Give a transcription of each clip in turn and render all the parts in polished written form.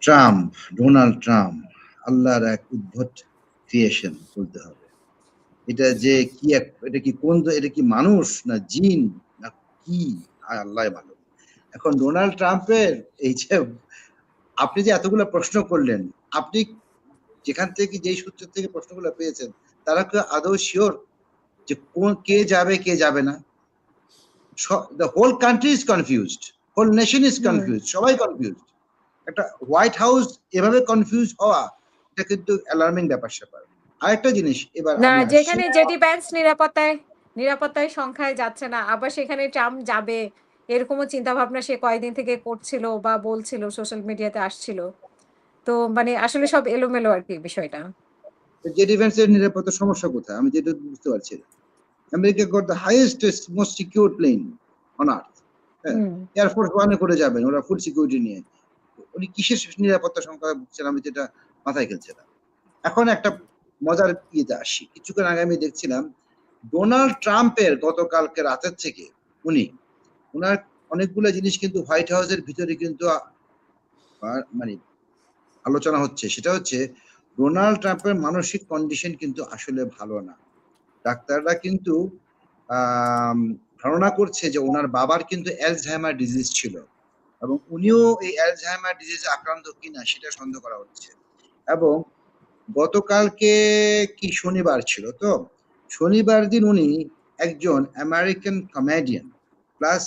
Trump, Donald Trump আল্লাহর এক উদ্ভট ক্রিয়েশন বলতে হবে। এটা যে কি এটা কি এটা কি মানুষ না জিন না কি, আল্লাহ ভালো। এখন ডোনাল্ড ট্রাম্পের এই যে আপনি যে এতগুলো প্রশ্ন করলেন, আপনি যেখান থেকে যেই সূত্র থেকে প্রশ্নগুলো পেয়েছেন, তারা কি আদৌ শিওর যে কে যাবে কে যাবে না? The whole country is confused, whole nation is confused, সবাই কনফিউজড। একটা হোয়াইট হাউস এভাবে কনফিউজ হওয়া, এটা কিন্তু অ্যালার্মিং ব্যাপার-স্যাপার। আরেকটা জিনিস এবার না, আমি আসছি। যেখানে জেডি ভ্যান্স নিরাপত্তায় সংখ্যায় যাচ্ছে না, আবার সেখানে ট্রাম্প যাবে, এরকমও চিন্তাভাবনা সে কয়েকদিন থেকে করছিল বা বলছিল, সোশ্যাল মিডিয়াতে আসছিল। তো মানে আসলে সব এলোমেলো আরকি বিষয়টা। জেডি ভ্যান্সের নিরাপত্তার সমস্যা কোথায়? আমি যেটা বুঝতে পারছি না। America got the highest most secure plane on earth. হ্যাঁ? হুম। এয়ারফোর্স ওয়ান এ করে যাবেন ওরা ফুল সিকিউরিটি নিয়ে। উনি কিসের নিরাপত্তা সংখ্যা ভুগছেন আমি যেটা মাথায় খেলছে না। এখন একটা মজার ইয়েতে আসি। কিছুক্ষণ আগে আমি দেখছিলাম ডোনাল্ড ট্রাম্পের গতকালকে রাতের থেকে উনার অনেকগুলো জিনিস কিন্তু হোয়াইট হাউসের ভিতরে কিন্তু মানে আলোচনা হচ্ছে। সেটা হচ্ছে ডোনাল্ড ট্রাম্পের মানসিক কন্ডিশন কিন্তু আসলে ভালো না। ডাক্তাররা কিন্তু আম ধারণা করছে যে উনার বাবার কিন্তু অ্যালঝাইমার ডিজিজ ছিল এবং উনিও এই অ্যালঝাইমার ডিজিজে আক্রান্ত কিনা সেটা সন্দেহ করা হচ্ছে। এবং গতকালকে কি শনিবার ছিল তো? শনিবার দিন উনি একজন আমেরিকান কমেডিয়ান প্লাস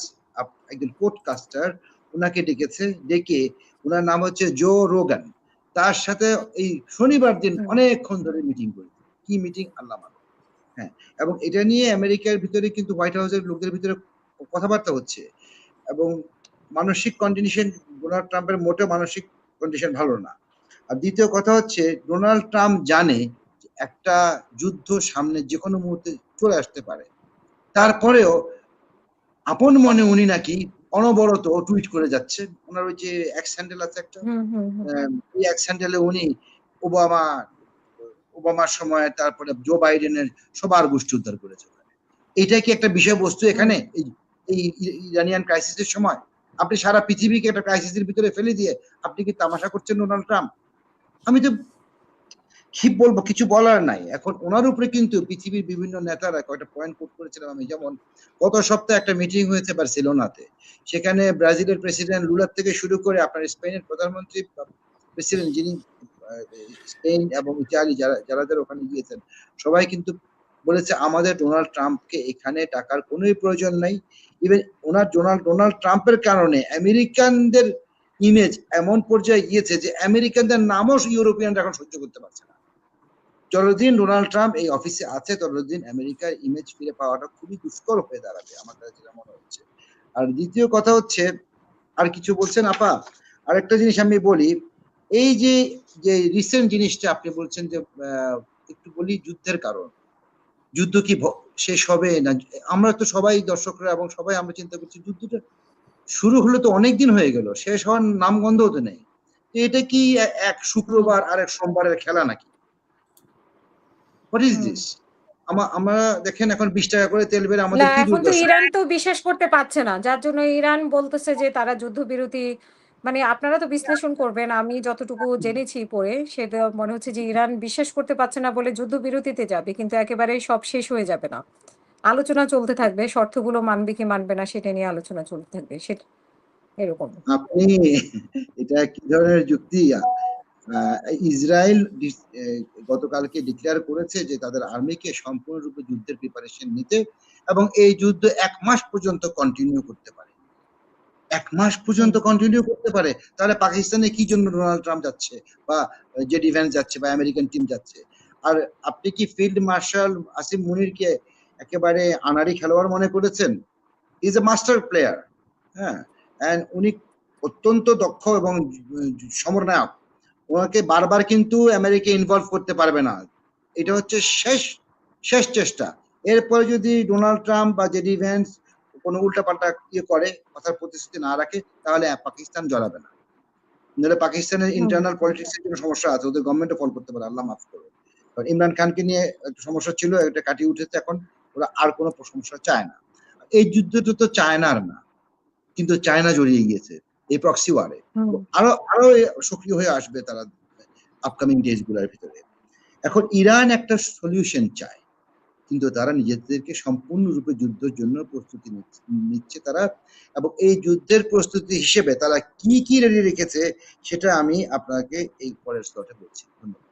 একজন পডকাস্টার উনাকে ডেকেছে। ডেকে উনার নাম হচ্ছে জো রোগান। তার সাথে এই শনিবার দিন হুম। অনেকক্ষণ ধরে মিটিং করেছে। কি মিটিং আল্লাহ মালুম। হ্যাঁ, এবং এটা নিয়ে আমেরিকার ভিতরে কিন্তু হোয়াইট হাউসের লোকদের ভিতরে কথাবার্তা হচ্ছে এবং মানসিক কন্ডিশন ডোনাল্ড ট্রাম্পের মোটেও মানসিক কন্ডিশন ভালো না। আর দ্বিতীয় কথা হচ্ছে ডোনাল্ড ট্রাম্প জানে যে একটা যুদ্ধ সামনে যেকোনো মুহূর্তে চলে আসতে পারে। তারপরেও আপন মনে উনি নাকি অনবরত টুইট করে যাচ্ছে। উনার ওই যে এক্স হ্যান্ডেল আছে একটা, হুম, হুম, হুম। ওই এক্স হ্যান্ডেলে উনি ওবামা ওবামার সময় তারপরে জো বাইডেনের সবার গোষ্ঠী উদ্ধার করেছে ওখানে। এটা কি একটা বিষয়বস্তু হুম। এখানে এই ইরানিয়ান ক্রাইসিসের সময়? আপনি সারা পৃথিবীকে একটা ক্রাইসিসের ভিতরে ফেলে দিয়ে আপনি কি তামাশা করছেন ডোনাল্ড ট্রাম্প? আমি তো কি বলবো, কিছু বলার নাই। এখন উনার উপরে কিন্তু পৃথিবীর বিভিন্ন নেতারা কয়েকটা পয়েন্ট কোট করেছিলাম আমি। যেমন গত সপ্তাহে একটা মিটিং হয়েছে বার্সেলোনাতে। সেখানে ব্রাজিলের প্রেসিডেন্ট লুলার থেকে শুরু করে আপনার স্পেনের প্রধানমন্ত্রী প্রেসিডেন্ট যিনি আ স্পেন এবং ইতালি যারা ওখানে গিয়েছেন, সবাই কিন্তু বলেছে আমাদের ডোনাল্ড ট্রাম্পকে এখানে ডাকার কোনই প্রয়োজন নাই। ইভেন ডোনাল্ড ট্রাম্পের কারণে আমেরিকানদের ইমেজ এমন পর্যায়ে গিয়েছে যে আমেরিকানদের নামও ইউরোপিয়ানরা এখন সহ্য করতে পারছে না। যতদিন ডোনাল্ড ট্রাম্প এই অফিসে আছে ততদিন আমেরিকার ইমেজ ফিরে পাওয়াটা খুবই দুষ্কর হয়ে দাঁড়াবে আমার কাছে যেটা মনে হচ্ছে। আর দ্বিতীয় কথা হচ্ছে, আর কিছু বলছেন আপা? আরেকটা জিনিস আমি বলি, এই যে রিসেন্ট জিনিসটা আপনি বলছেন যে একটু বলি যুদ্ধের কারণ। যুদ্ধ কি শেষ হবে না? আমরা তো সবাই দর্শকরা এবং সবাই আমরা চিন্তা করছি যুদ্ধটা শুরু হলে তো অনেকদিন হয়ে গেল। শেষ হওয়ার নামগন্ধও তো নেই। তো এটা কি এক হুম, শুক্রবার আর এক সোমবারের খেলা নাকি? What is hmm. this? আমরা দেখেন এখন ৳২০ করে তেল বেড়ে না, আমাদের কি এখন তো দুর্দশা? ইরান তো বিশ্বাস করতে পারছে না। যার জন্য ইরান বলতেছে যে তারা যুদ্ধবিরতি, মানে আপনারা তো বিশ্লেষণ করবেন। আমি যতটুকু জেনেছি পড়ে, সেটা মনে হচ্ছে যে ইরান বিশ্বাস করতে পারছে না বলে যুদ্ধবিরতিতে যাবে। কিন্তু একেবারে সব শেষ হয়ে যাবে না। আলোচনা চলতে থাকবে। শর্তগুলো মানবে কি মানবে না সেটা নিয়ে আলোচনা চলতে থাকবে। এরকম। আপনি এটা কি ধরনের যুক্তি? আ ইসরায়েল গতকালকে ডিক্লেয়ার করেছে যে তাদের আর্মিকে সম্পূর্ণরূপে যুদ্ধের প্রিপারেশন নিতে এবং এই যুদ্ধ ১ মাস পর্যন্ত কন্টিনিউ করতে পারে। ১ মাস হুম, পর্যন্ত কন্টিনিউ করতে পারে। তাহলে পাকিস্তানে কি জন্য ডোনাল্ড ট্রাম্প যাচ্ছে বা জেডি ভ্যান্স যাচ্ছে বা আমেরিকান টিম যাচ্ছে? আর আপনি কি ফিল্ড মার্শাল আসিম মুনিরকে একেবারে আনাড়ি খেলোয়াড় মনে করেছেন? হি ইস এ মাস্টার প্লেয়ার। হ্যাঁ? অ্যান্ড উনি অত্যন্ত দক্ষ এবং সমরনায়ক। উনাকে বারবার কিন্তু আমেরিকা ইনভলভ করতে পারবে না। এটা হচ্ছে শেষ চেষ্টা। এরপরে যদি ডোনাল্ড ট্রাম্প বা জেডি ভ্যান্স কোনো উল্টাপাল্টা করে, কথার প্রতিশ্রুতি না রাখে, তাহলে পাকিস্তান জড়াবে না। নইলে পাকিস্তানের হুম, ইন্টারনাল পলিটিক্স এর জন্য সমস্যা আছে। ওদের গভর্নমেন্টও ফল করতে পারে। আল্লাহ মাফ করুন। কারণ ইমরান খানকে নিয়ে একটা সমস্যা ছিল, এটা কাটিয়ে উঠেছে এখন। ওরা আর কোন সমস্যা চায় না। এই যুদ্ধটা তো চায়নার না। কিন্তু চায়না জড়িয়ে গিয়েছে। এই প্রক্সি ওয়ারে। হুম। আরো আরো সক্রিয় হয়ে আসবে তারা আপকামিং ডেজ গুলোর ভিতরে। এখন ইরান একটা সলিউশন চায়, কিন্তু তারা নিজেদেরকে সম্পূর্ণরূপে যুদ্ধের জন্য প্রস্তুতি নিচ্ছে তারা, এবং এই যুদ্ধের প্রস্তুতি হিসেবে তারা কি কি রেডি রেখেছে সেটা আমি আপনাকে এই পরের স্লটে বলছি। ধন্যবাদ।